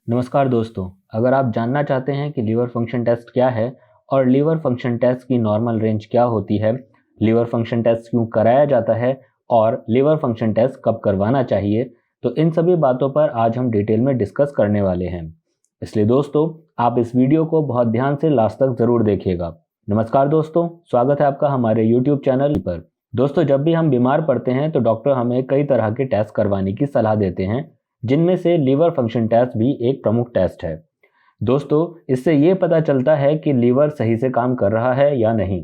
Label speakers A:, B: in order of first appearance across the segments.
A: नमस्कार दोस्तों, अगर आप जानना चाहते हैं कि लीवर फंक्शन टेस्ट क्या है और लीवर फंक्शन टेस्ट की नॉर्मल रेंज क्या होती है, लीवर फंक्शन टेस्ट क्यों कराया जाता है और लीवर फंक्शन टेस्ट कब करवाना चाहिए, तो इन सभी बातों पर आज हम डिटेल में डिस्कस करने वाले हैं। इसलिए दोस्तों, आप इस वीडियो को बहुत ध्यान से लास्ट तक ज़रूर देखिएगा। नमस्कार दोस्तों, स्वागत है आपका हमारे यूट्यूब चैनल पर। दोस्तों, जब भी हम बीमार पड़ते हैं तो डॉक्टर हमें कई तरह के टेस्ट करवाने की सलाह देते हैं, जिनमें से लीवर फंक्शन टेस्ट भी एक प्रमुख टेस्ट है। दोस्तों, इससे ये पता चलता है कि लीवर सही से काम कर रहा है या नहीं।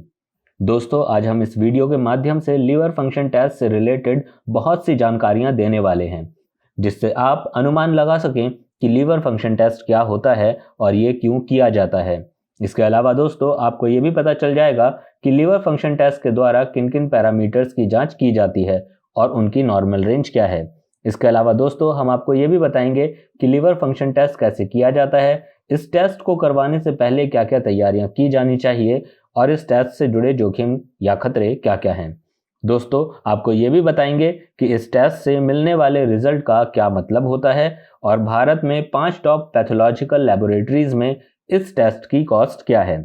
A: दोस्तों, आज हम इस वीडियो के माध्यम से लीवर फंक्शन टेस्ट से रिलेटेड बहुत सी जानकारियां देने वाले हैं, जिससे आप अनुमान लगा सकें कि लीवर फंक्शन टेस्ट क्या होता है और ये क्यों किया जाता है। इसके अलावा दोस्तों, आपको ये भी पता चल जाएगा कि लीवर फंक्शन टेस्ट के द्वारा किन किन पैरामीटर्स की जांच की जाती है और उनकी नॉर्मल रेंज क्या है। इसके अलावा दोस्तों, हम आपको ये भी बताएंगे कि लीवर फंक्शन टेस्ट कैसे किया जाता है, इस टेस्ट को करवाने से पहले क्या क्या तैयारियां की जानी चाहिए और इस टेस्ट से जुड़े जोखिम या खतरे क्या क्या हैं। दोस्तों, आपको ये भी बताएंगे कि इस टेस्ट से मिलने वाले रिजल्ट का क्या मतलब होता है और भारत में 5 टॉप पैथोलॉजिकल लेबोरेटरीज में इस टेस्ट की कॉस्ट क्या है।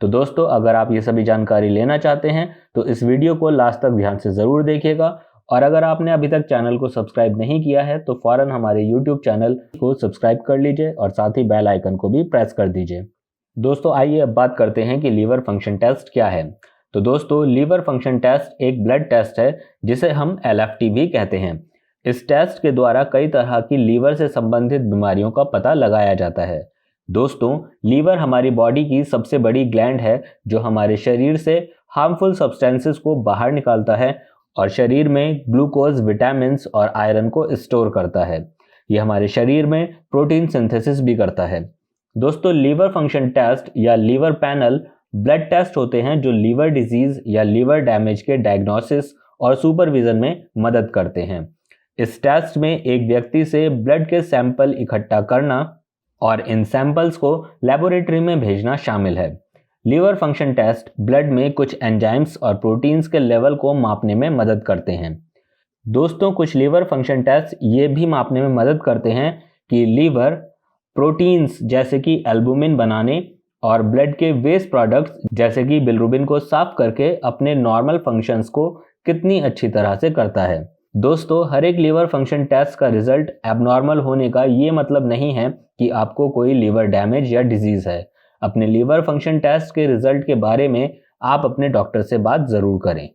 A: तो दोस्तों, अगर आप ये सभी जानकारी लेना चाहते हैं तो इस वीडियो को लास्ट तक ध्यान से ज़रूर देखिएगा, और अगर आपने अभी तक चैनल को सब्सक्राइब नहीं किया है तो फौरन हमारे YouTube चैनल को सब्सक्राइब कर लीजिए और साथ ही बेल आइकन को भी प्रेस कर दीजिए। दोस्तों, आइए अब बात करते हैं कि लीवर फंक्शन टेस्ट क्या है। तो दोस्तों, लीवर फंक्शन टेस्ट एक ब्लड टेस्ट है जिसे हम LFT भी कहते हैं। इस टेस्ट के द्वारा कई तरह की लीवर से संबंधित बीमारियों का पता लगाया जाता है। दोस्तों, लीवर हमारी बॉडी की सबसे बड़ी ग्लैंड है जो हमारे शरीर से हार्मफुल सब्सटेंसेस को बाहर निकालता है और शरीर में ग्लूकोज, विटामिन और आयरन को स्टोर करता है। यह हमारे शरीर में प्रोटीन सिंथेसिस भी करता है। दोस्तों, लीवर फंक्शन टेस्ट या लीवर पैनल ब्लड टेस्ट होते हैं जो लीवर डिजीज या लीवर डैमेज के डायग्नोसिस और सुपरविजन में मदद करते हैं। इस टेस्ट में एक व्यक्ति से ब्लड के सैंपल इकट्ठा करना और इन सैंपल्स को लेबोरेटरी में भेजना शामिल है। लीवर फंक्शन टेस्ट ब्लड में कुछ एंजाइम्स और प्रोटीन्स के लेवल को मापने में मदद करते हैं। दोस्तों, कुछ लीवर फंक्शन टेस्ट ये भी मापने में मदद करते हैं कि लीवर प्रोटीन्स जैसे कि एल्बुमिन बनाने और ब्लड के वेस्ट प्रोडक्ट्स जैसे कि बिलिरुबिन को साफ करके अपने नॉर्मल फंक्शंस को कितनी अच्छी तरह से करता है। दोस्तों, हर एक लीवर फंक्शन टेस्ट का रिजल्ट एबनॉर्मल होने का ये मतलब नहीं है कि आपको कोई लीवर डैमेज या डिजीज है। अपने लीवर फंक्शन टेस्ट के रिजल्ट के बारे में आप अपने डॉक्टर से बात ज़रूर करें।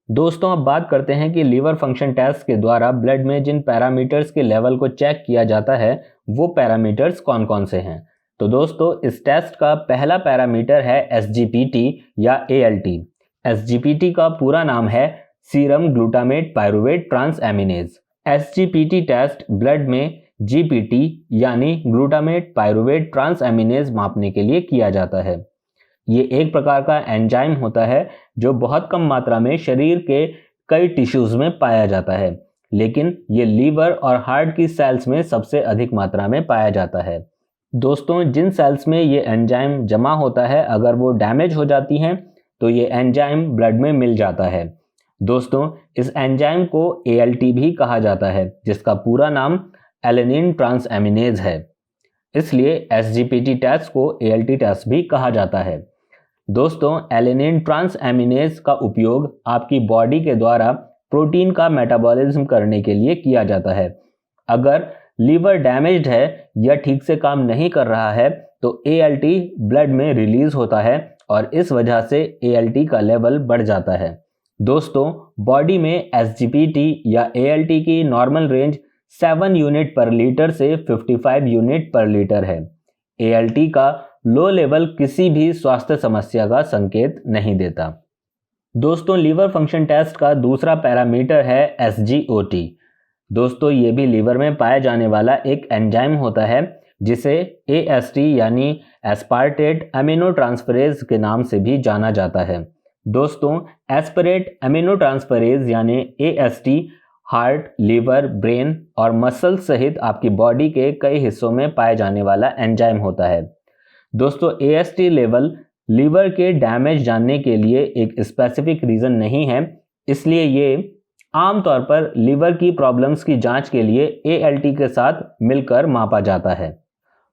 A: दोस्तों, अब बात करते हैं कि लीवर फंक्शन टेस्ट के द्वारा ब्लड में जिन पैरामीटर्स के लेवल को चेक किया जाता है वो पैरामीटर्स कौन कौन से हैं। तो दोस्तों, इस टेस्ट का पहला पैरामीटर है SGPT या ALT। SGPT का पूरा नाम है serum glutamate pyruvate transaminase. SGPT test blood में GPT यानी ग्लूटामेट पायरुवेट ट्रांसएमिनेज मापने के लिए किया जाता है। ये एक प्रकार का एंजाइम होता है जो बहुत कम मात्रा में शरीर के कई टिश्यूज में पाया जाता है, लेकिन ये लीवर और हार्ट की सेल्स में सबसे अधिक मात्रा में पाया जाता है। दोस्तों, जिन सेल्स में ये एंजाइम जमा होता है, अगर वो डैमेज हो जाती हैं तो ये एंजाइम ब्लड में मिल जाता है। दोस्तों, इस एंजाइम को ALT भी कहा जाता है, जिसका पूरा नाम एलेनिन ट्रांसएमिनेज है। इसलिए SGPT टेस्ट को ALT टेस्ट भी कहा जाता है। दोस्तों, एलेनिन ट्रांसएमिनेज का उपयोग आपकी बॉडी के द्वारा प्रोटीन का मेटाबॉलिज्म करने के लिए किया जाता है। अगर लीवर डैमेज्ड है या ठीक से काम नहीं कर रहा है तो ALT ब्लड में रिलीज होता है और इस वजह से ALT का लेवल बढ़ जाता है। दोस्तों, बॉडी में SGPT या ALT की नॉर्मल रेंज 7 यूनिट पर लीटर से 55 यूनिट पर लीटर है। ALT का लो लेवल किसी भी स्वास्थ्य समस्या का संकेत नहीं देता। दोस्तों, लीवर फंक्शन टेस्ट का दूसरा पैरामीटर है SGOT। दोस्तों, ये भी लीवर में पाया जाने वाला एक एंजाइम होता है जिसे AST यानी एस्पार्टेट अमीनो ट्रांसफरेज के नाम से भी जाना जाता है। दोस्तों, एस्पारेट अमीनो ट्रांसफरेज यानी AST हार्ट, लीवर, ब्रेन और मसल सहित आपकी बॉडी के कई हिस्सों में पाए जाने वाला एंजाइम होता है। दोस्तों, AST लेवल लीवर के डैमेज जानने के लिए एक स्पेसिफिक रीज़न नहीं है, इसलिए ये आमतौर पर लीवर की प्रॉब्लम्स की जांच के लिए ALT के साथ मिलकर मापा जाता है।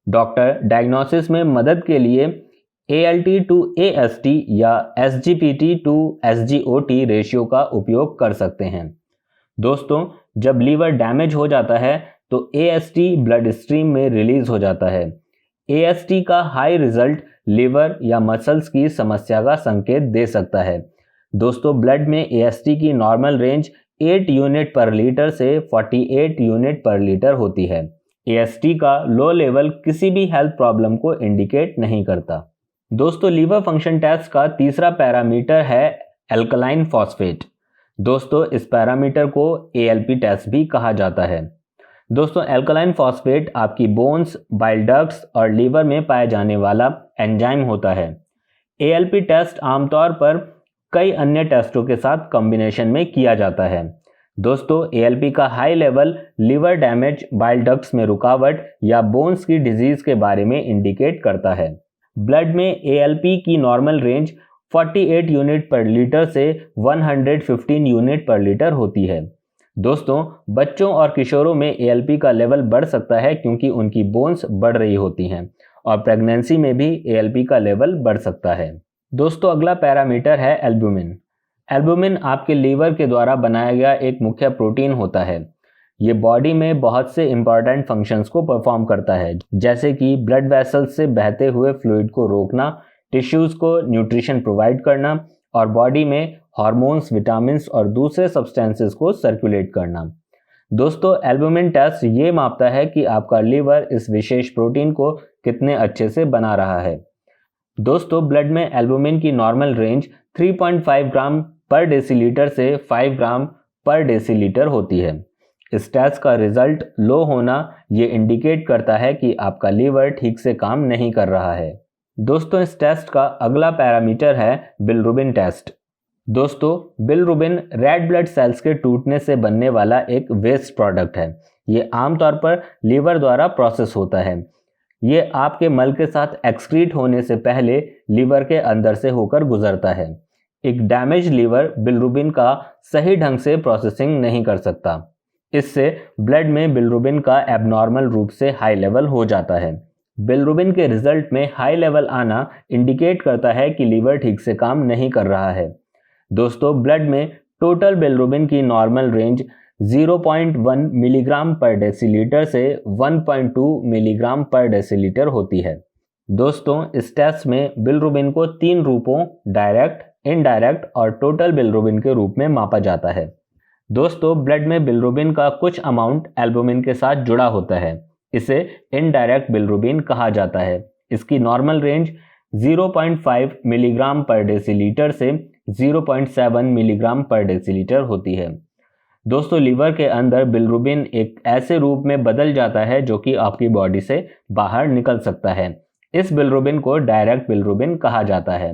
A: डॉक्टर डायग्नोसिस में मदद के लिए ALT to AST या SGPT to SGOT रेशियो का उपयोग कर सकते हैं। दोस्तों, जब लीवर डैमेज हो जाता है तो AST ब्लड स्ट्रीम में रिलीज हो जाता है। AST का हाई रिजल्ट लीवर या मसल्स की समस्या का संकेत दे सकता है। दोस्तों, ब्लड में AST की नॉर्मल रेंज 8 यूनिट पर लीटर से 48 यूनिट पर लीटर होती है। AST का लो लेवल किसी भी हेल्थ प्रॉब्लम को इंडिकेट नहीं करता। दोस्तों, लीवर फंक्शन टेस्ट का तीसरा पैरामीटर है एल्कलाइन फॉस्फेट। दोस्तों, इस पैरामीटर को ALP टेस्ट भी कहा जाता है। दोस्तों, एल्कलाइन फॉस्फेट आपकी बोन्स, बाइल डक्ट्स और लीवर में पाए जाने वाला एंजाइम होता है। ALP टेस्ट आमतौर पर कई अन्य टेस्टों के साथ कॉम्बिनेशन में किया जाता है। दोस्तों, ALP का high level liver damage, bile ducts में रुकावट या बोन्स की डिजीज के बारे में इंडिकेट करता है। ब्लड में ALP की नॉर्मल रेंज 48 यूनिट पर लीटर से 115 यूनिट पर लीटर होती है। दोस्तों, बच्चों और किशोरों में ALP का लेवल बढ़ सकता है क्योंकि उनकी बोन्स बढ़ रही होती हैं और प्रेगनेंसी में भी ALP का लेवल बढ़ सकता है। दोस्तों, अगला पैरामीटर है एल्ब्यूमिन। एल्ब्यूमिन आपके लीवर के द्वारा बनाया गया एक मुख्य प्रोटीन होता है। ये बॉडी में बहुत से इंपॉर्टेंट फंक्शंस को परफॉर्म करता है, जैसे कि ब्लड वेसल्स से बहते हुए फ्लूइड को रोकना, टिश्यूज को न्यूट्रिशन प्रोवाइड करना और बॉडी में हार्मोन्स, विटामिन्स और दूसरे सब्सटेंसेस को सर्कुलेट करना। दोस्तों, एल्ब्यूमिन टेस्ट ये मापता है कि आपका लीवर इस विशेष प्रोटीन को कितने अच्छे से बना रहा है। दोस्तों, ब्लड में एल्ब्यूमिन की नॉर्मल रेंज 3.5 ग्राम पर डेसीलीटर से 5 ग्राम पर डेसीलीटर होती है। इस टेस्ट का रिजल्ट लो होना ये इंडिकेट करता है कि आपका लीवर ठीक से काम नहीं कर रहा है। दोस्तों, इस टेस्ट का अगला पैरामीटर है बिलिरुबिन टेस्ट। दोस्तों, बिलिरुबिन रेड ब्लड सेल्स के टूटने से बनने वाला एक वेस्ट प्रोडक्ट है। ये आमतौर पर लीवर द्वारा प्रोसेस होता है। ये आपके मल के साथ एक्सक्रीट होने से पहले लीवर के अंदर से होकर गुजरता है। एक डैमेज लीवर बिलिरुबिन का सही ढंग से प्रोसेसिंग नहीं कर सकता। इससे ब्लड में बिलिरुबिन का एबनॉर्मल रूप से हाई लेवल हो जाता है। बिलिरुबिन के रिजल्ट में हाई लेवल आना इंडिकेट करता है कि लीवर ठीक से काम नहीं कर रहा है। दोस्तों, ब्लड में टोटल बिलिरुबिन की नॉर्मल रेंज 0.1 मिलीग्राम पर डेसीलीटर से 1.2 मिलीग्राम पर डेसीलीटर होती है। दोस्तों, इस टेस्ट में बिलिरुबिन को 3 रूपों डायरेक्ट, इनडायरेक्ट और टोटल बिलिरुबिन के रूप में मापा जाता है। दोस्तों, ब्लड में बिलिरुबिन का कुछ अमाउंट एल्ब्यूमिन के साथ जुड़ा होता है। इसे इनडायरेक्ट बिलिरुबिन कहा जाता है। इसकी नॉर्मल रेंज 0.5 मिलीग्राम पर डेसीलीटर से 0.7 मिलीग्राम पर डेसीलीटर होती है। दोस्तों, लीवर के अंदर बिलिरुबिन एक ऐसे रूप में बदल जाता है जो कि आपकी बॉडी से बाहर निकल सकता है। इस बिलिरुबिन को डायरेक्ट बिलिरुबिन कहा जाता है।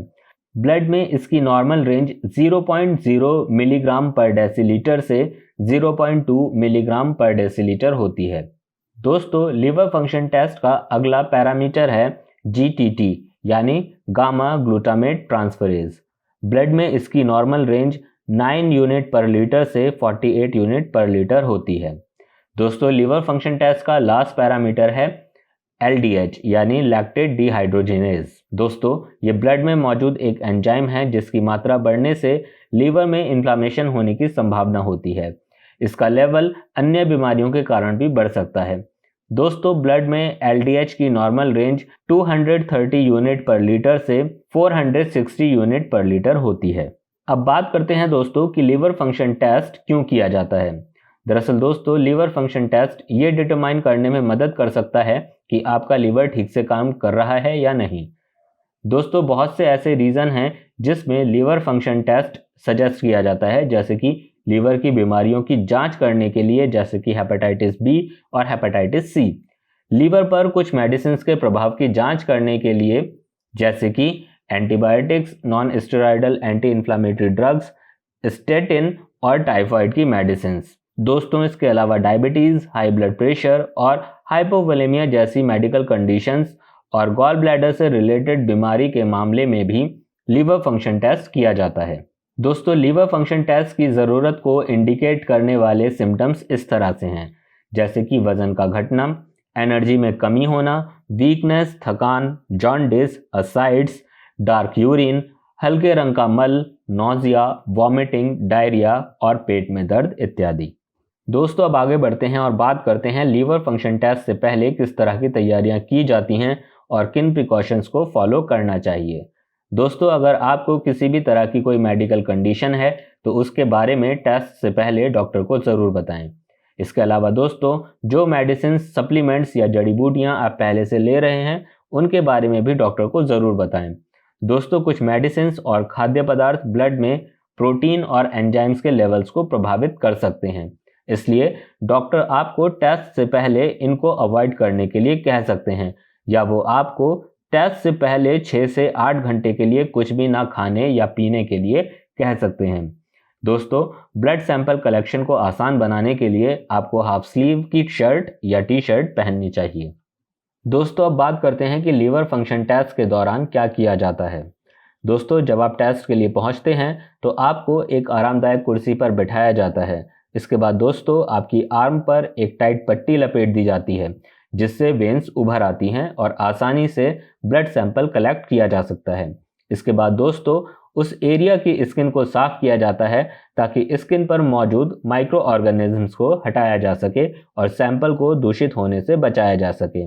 A: ब्लड में इसकी नॉर्मल रेंज 0.0 मिलीग्राम पर डेसीलीटर से 0.2 मिलीग्राम पर डेसीलीटर होती है। दोस्तों, लीवर फंक्शन टेस्ट का अगला पैरामीटर है GTT यानी गामा ग्लूटामेट ट्रांसफरेज। ब्लड में इसकी नॉर्मल रेंज 9 यूनिट पर लीटर से 48 यूनिट पर लीटर होती है। दोस्तों, लीवर फंक्शन टेस्ट का लास्ट पैरामीटर है LDH यानी लैक्टेट डिहाइड्रोजिनेज। दोस्तों, ये ब्लड में मौजूद एक एंजाइम है जिसकी मात्रा बढ़ने से लीवर में इन्फ्लामेशन होने की संभावना होती है। इसका लेवल अन्य बीमारियों के कारण भी बढ़ सकता है। दोस्तों, ब्लड में LDH की नॉर्मल रेंज 230 यूनिट पर लीटर से 460 यूनिट पर लीटर होती है। अब बात करते हैं दोस्तों कि लीवर फंक्शन टेस्ट क्यों किया जाता है। दरअसल दोस्तों, लीवर फंक्शन टेस्ट ये डिटरमाइन करने में मदद कर सकता है कि आपका लीवर ठीक से काम कर रहा है या नहीं। दोस्तों, बहुत से ऐसे रीज़न हैं जिसमें लीवर फंक्शन टेस्ट सजेस्ट किया जाता है, जैसे कि लीवर की बीमारियों की जांच करने के लिए, जैसे कि हेपेटाइटिस बी और हेपेटाइटिस सी। लीवर पर कुछ मेडिसिन के प्रभाव की जांच करने के लिए, जैसे कि antibiotics, non steroidal anti inflammatory drugs, statin और टाइफाइड की मेडिसिन। दोस्तों, इसके अलावा डायबिटीज़, हाई ब्लड प्रेशर और हाइपोवोलेमिया जैसी मेडिकल कंडीशंस और गॉल ब्लैडर से रिलेटेड बीमारी के मामले में भी लीवर फंक्शन टेस्ट किया जाता है। दोस्तों, लीवर फंक्शन टेस्ट की ज़रूरत को इंडिकेट करने वाले सिम्टम्स इस तरह से हैं, जैसे कि वज़न का घटना, एनर्जी में कमी होना, वीकनेस, थकान, जॉन्डिस, असाइड्स, डार्क यूरिन, हल्के रंग का मल, नोजिया, वॉमिटिंग, डायरिया और पेट में दर्द इत्यादि। दोस्तों अब आगे बढ़ते हैं और बात करते हैं लीवर फंक्शन टेस्ट से पहले किस तरह की तैयारियां की जाती हैं और किन प्रिकॉशंस को फॉलो करना चाहिए। दोस्तों अगर आपको किसी भी तरह की कोई मेडिकल कंडीशन है तो उसके बारे में टेस्ट से पहले डॉक्टर को ज़रूर बताएं। इसके अलावा दोस्तों जो मेडिसिन, सप्लीमेंट्स या जड़ी बूटियाँ आप पहले से ले रहे हैं उनके बारे में भी डॉक्टर को ज़रूर बताएं। दोस्तों कुछ मेडिसिन और खाद्य पदार्थ ब्लड में प्रोटीन और एंजाइम्स के लेवल्स को प्रभावित कर सकते हैं, इसलिए डॉक्टर आपको टेस्ट से पहले इनको अवॉइड करने के लिए कह सकते हैं या वो आपको टेस्ट से पहले 6 से 8 घंटे के लिए कुछ भी ना खाने या पीने के लिए कह सकते हैं। दोस्तों ब्लड सैंपल कलेक्शन को आसान बनाने के लिए आपको हाफ स्लीव की शर्ट या टी शर्ट पहननी चाहिए। दोस्तों अब बात करते हैं कि लीवर फंक्शन टेस्ट के दौरान क्या किया जाता है। दोस्तों जब आप टेस्ट के लिए पहुंचते हैं तो आपको एक आरामदायक कुर्सी पर बिठाया जाता है। इसके बाद दोस्तों आपकी आर्म पर एक टाइट पट्टी लपेट दी जाती है जिससे वेन्स उभर आती हैं और आसानी से ब्लड सैंपल कलेक्ट किया जा सकता है। इसके बाद दोस्तों उस एरिया की स्किन को साफ किया जाता है ताकि स्किन पर मौजूद माइक्रो ऑर्गेनिजम्स को हटाया जा सके और सैंपल को दूषित होने से बचाया जा सके।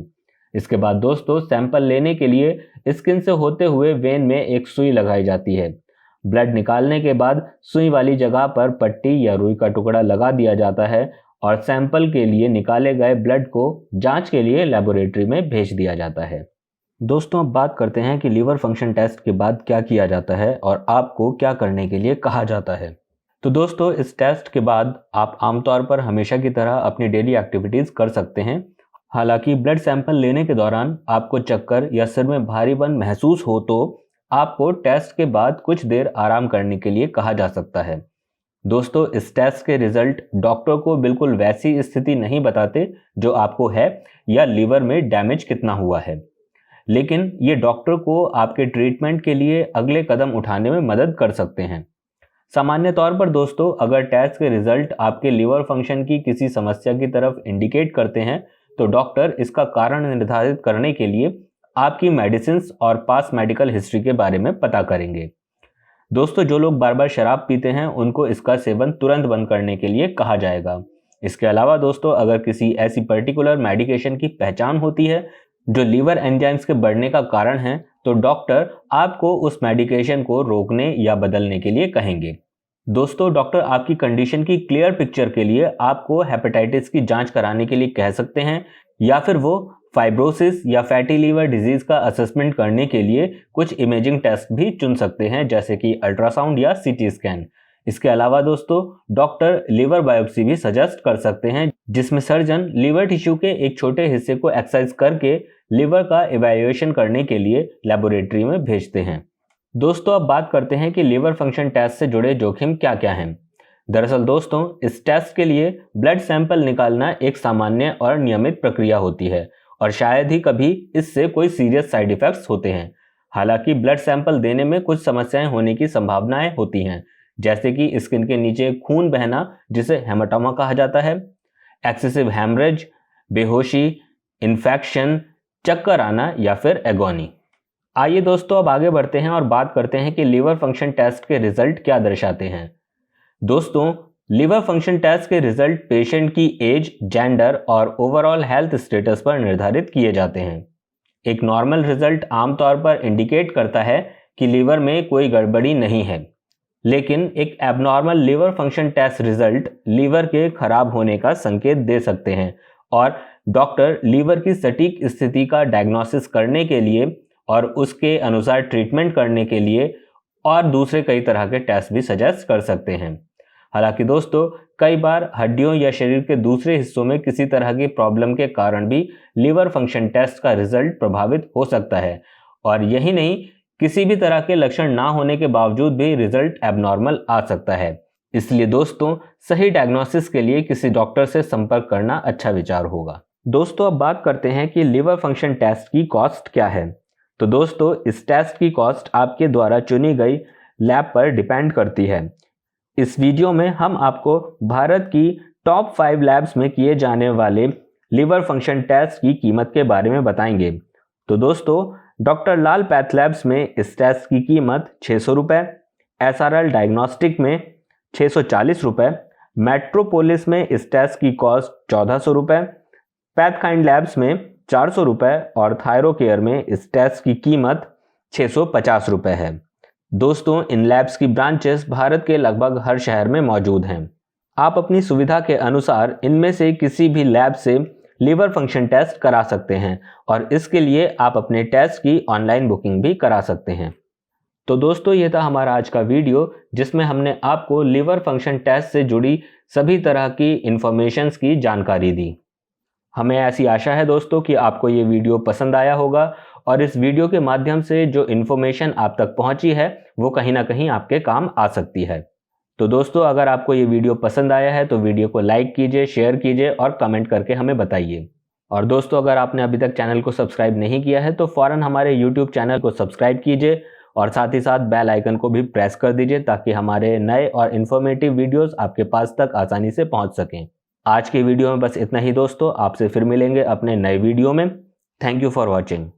A: इसके बाद दोस्तों सैंपल लेने के लिए स्किन से होते हुए वेन में एक सुई लगाई जाती है। ब्लड निकालने के बाद सुई वाली जगह पर पट्टी या रुई का टुकड़ा लगा दिया जाता है और सैंपल के लिए निकाले गए ब्लड को जांच के लिए लेबोरेटरी में भेज दिया जाता है। दोस्तों अब बात करते हैं कि लीवर फंक्शन टेस्ट के बाद क्या किया जाता है और आपको क्या करने के लिए कहा जाता है। तो दोस्तों इस टेस्ट के बाद आप आमतौर पर हमेशा की तरह अपनी डेली एक्टिविटीज़ कर सकते हैं। हालांकि ब्लड सैंपल लेने के दौरान आपको चक्कर या सिर में भारीपन महसूस हो तो आपको टेस्ट के बाद कुछ देर आराम करने के लिए कहा जा सकता है। दोस्तों इस टेस्ट के रिजल्ट डॉक्टर को बिल्कुल वैसी स्थिति नहीं बताते जो आपको है या लीवर में डैमेज कितना हुआ है, लेकिन ये डॉक्टर को आपके ट्रीटमेंट के लिए अगले कदम उठाने में मदद कर सकते हैं। सामान्य तौर पर दोस्तों अगर टेस्ट के रिजल्ट आपके लीवर फंक्शन की किसी समस्या की तरफ इंडिकेट करते हैं तो डॉक्टर इसका कारण निर्धारित करने के लिए आपकी मेडिसिन्स और पास मेडिकल हिस्ट्री के बारे में पता करेंगे। दोस्तों जो लोग बार बार शराब पीते हैं उनको इसका सेवन तुरंत बंद करने के लिए कहा जाएगा। इसके अलावा दोस्तों अगर किसी ऐसी पर्टिकुलर मेडिकेशन की पहचान होती है जो लीवर एंजाइम्स के बढ़ने का कारण है तो डॉक्टर आपको उस मेडिकेशन को रोकने या बदलने के लिए कहेंगे। दोस्तों डॉक्टर आपकी कंडीशन की क्लियर पिक्चर के लिए आपको हेपेटाइटिस की जांच कराने के लिए कह सकते हैं या फिर वो फाइब्रोसिस या फैटी लीवर डिजीज का असेसमेंट करने के लिए कुछ इमेजिंग टेस्ट भी चुन सकते हैं जैसे कि अल्ट्रासाउंड या सीटी स्कैन। इसके अलावा दोस्तों डॉक्टर लीवर बायोप्सी भी सजेस्ट कर सकते हैं जिसमें सर्जन लीवर टिश्यू के एक छोटे हिस्से को एक्सरसाइज करके लीवर का इवैल्यूएशन करने के लिए लेबोरेटरी में भेजते हैं। दोस्तों अब बात करते हैं कि लीवर फंक्शन टेस्ट से जुड़े जोखिम क्या क्या हैं। दरअसल दोस्तों इस टेस्ट के लिए ब्लड सैंपल निकालना एक सामान्य और नियमित प्रक्रिया होती है और शायद ही कभी इससे कोई सीरियस साइड इफेक्ट्स होते हैं। हालांकि ब्लड सैंपल देने में कुछ समस्याएं होने की संभावनाएं होती हैं जैसे कि स्किन के नीचे खून बहना जिसे हेमाटोमा कहा जाता है, एक्सेसिव हैमरेज, बेहोशी, इन्फेक्शन, चक्कर आना या फिर एगोनी। आइए दोस्तों अब आगे बढ़ते हैं और बात करते हैं कि लीवर फंक्शन टेस्ट के रिजल्ट क्या दर्शाते हैं। दोस्तों लीवर फंक्शन टेस्ट के रिजल्ट पेशेंट की एज, जेंडर और ओवरऑल हेल्थ स्टेटस पर निर्धारित किए जाते हैं। एक नॉर्मल रिजल्ट आमतौर पर इंडिकेट करता है कि लीवर में कोई गड़बड़ी नहीं है, लेकिन एक abnormal liver function test result liver के खराब होने का संकेत दे सकते हैं और डॉक्टर लीवर की सटीक स्थिति का डायग्नोसिस करने के लिए और उसके अनुसार ट्रीटमेंट करने के लिए और दूसरे कई तरह के टेस्ट भी सजेस्ट कर सकते हैं। हालांकि दोस्तों कई बार हड्डियों या शरीर के दूसरे हिस्सों में किसी तरह की प्रॉब्लम के कारण भी लीवर फंक्शन टेस्ट का रिजल्ट प्रभावित हो सकता है और यही नहीं, किसी भी तरह के लक्षण ना होने के बावजूद भी रिजल्ट एबनॉर्मल आ सकता है। इसलिए दोस्तों सही डायग्नोसिस के लिए किसी डॉक्टर से संपर्क करना अच्छा विचार होगा। दोस्तों अब बात करते हैं कि लीवर फंक्शन टेस्ट की कॉस्ट क्या है। तो दोस्तों इस टेस्ट की कॉस्ट आपके द्वारा चुनी गई लैब पर डिपेंड करती है। इस वीडियो में हम आपको भारत की टॉप 5 लैब्स में किए जाने वाले लीवर फंक्शन टेस्ट की कीमत के बारे में बताएंगे। तो दोस्तों, डॉक्टर लाल पैथ लैब्स में इस टेस्ट की कीमत 600 रुपये, SRL डायग्नोस्टिक में 640 रुपये, मेट्रोपोलिस में इस टेस्ट की कॉस्ट 1400 रुपये, पैथकाइंड लैब्स में 400 रुपये और थायरोकेयर में इस टेस्ट की कीमत 650 रुपये है। दोस्तों, इन लैब्स की ब्रांचेस भारत के लगभग हर शहर में मौजूद हैं। आप अपनी सुविधा के अनुसार इनमें से किसी भी लैब से लीवर फंक्शन टेस्ट करा सकते हैं और इसके लिए आप अपने टेस्ट की ऑनलाइन बुकिंग भी करा सकते हैं। तो दोस्तों, ये था हमारा आज का वीडियो जिसमें हमने आपको लीवर फंक्शन टेस्ट से जुड़ी सभी तरह की इंफॉर्मेशंस की जानकारी दी। हमें ऐसी आशा है दोस्तों कि आपको ये वीडियो पसंद आया होगा और इस वीडियो के माध्यम से जो इन्फॉर्मेशन आप तक पहुंची है वो कहीं ना कहीं आपके काम आ सकती है। तो दोस्तों, अगर आपको ये वीडियो पसंद आया है तो वीडियो को लाइक कीजिए, शेयर कीजिए और कमेंट करके हमें बताइए। और दोस्तों, अगर आपने अभी तक चैनल को सब्सक्राइब नहीं किया है तो फ़ौरन हमारे यूट्यूब चैनल को सब्सक्राइब कीजिए और साथ ही साथ बेल आइकन को भी प्रेस कर दीजिए ताकि हमारे नए और इन्फॉर्मेटिव वीडियोज़ आपके पास तक आसानी से पहुँच सकें। आज की वीडियो में बस इतना ही दोस्तों, आपसे फिर मिलेंगे अपने नए वीडियो में। Thank you for watching.